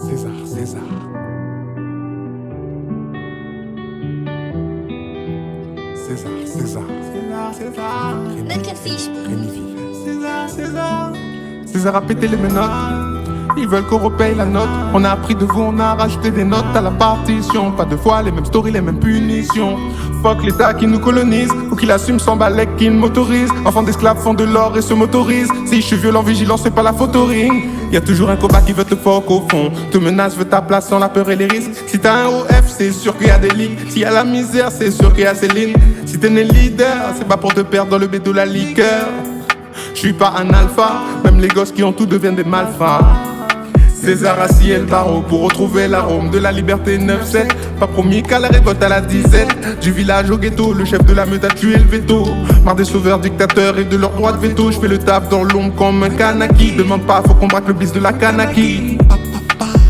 César, César. César, César. César, César. Rémi Vivès. César, César. César a pété les menottes. Ils veulent qu'on repaye la note. On a appris de vous, on a rajouté des notes à la partition. Pas deux fois les mêmes stories, les mêmes punitions. Fuck l'État qui nous colonise, ou qu'il assume sans balèque qu'il motorise. Enfants d'esclaves font de l'or et se motorisent. Si je suis violent, vigilant, c'est pas la photoring. Y'a toujours un combat qui veut te fuck au fond. Te menace, veut ta place sans la peur et les risques. Si t'as un OF, c'est sûr qu'il y a des ligues. S'il y a la misère, c'est sûr qu'il y a Céline. Si t'es né leader, c'est pas pour te perdre dans le bédo la liqueur. Je suis pas un alpha, même les gosses qui ont tout deviennent des malfrats. César a scié le barreau pour retrouver l'arôme de la liberté 9-7. Pas promis qu'à la révolte à la disette. Du village au ghetto, le chef de la meute a tué le veto. Marre des sauveurs dictateurs et de leur droit de veto. Je fais le taf dans l'ombre comme un kanaki. Demande pas, faut qu'on braque le bis de la kanaki.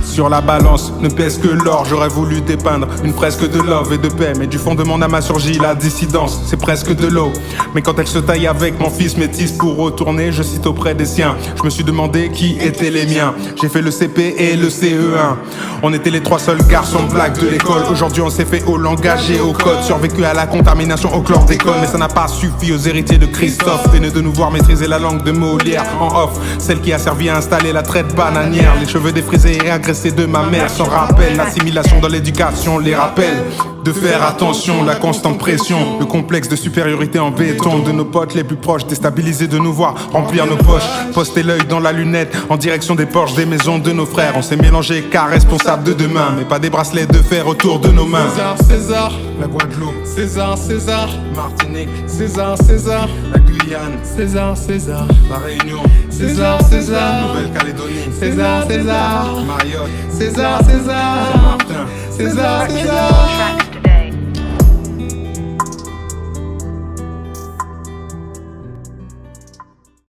Sur la balance ne pèse que l'or. J'aurais voulu dépeindre une fresque de love et de paix, mais du fond de mon âme a surgi la dissidence. C'est presque de l'eau, mais quand elle se taille avec mon fils métis pour retourner, je cite auprès des siens. Je me suis demandé qui étaient les miens. J'ai fait le CP et le CE1. On était les trois seuls garçons blacks de l'école. Aujourd'hui on s'est fait au langage et au code. Survécu à la contamination au chlordécone. Mais ça n'a pas suffi aux héritiers de Christophe. Peineux de nous voir maîtriser la langue de Molière en off. Celle qui a servi à installer la traite bananière. Les cheveux défrisés et agressés de ma mère sans rappel. L'assimilation dans l'éducation les rappelle de faire attention, la constante pression, le complexe de supériorité en béton de nos potes les plus proches, déstabilisés de nous voir remplir nos poches, poster l'œil dans la lunette en direction des porches des maisons de nos frères. On s'est mélangé car responsable de demain, mais pas des bracelets de fer autour de nos mains. César, César, la Guadeloupe. César, César, Martinique. César, César, la Guyane. César, César, la Réunion. César, César, Nouvelle-Calédonie. César, César, Mayotte. César, César, Saint-Martin. César, César.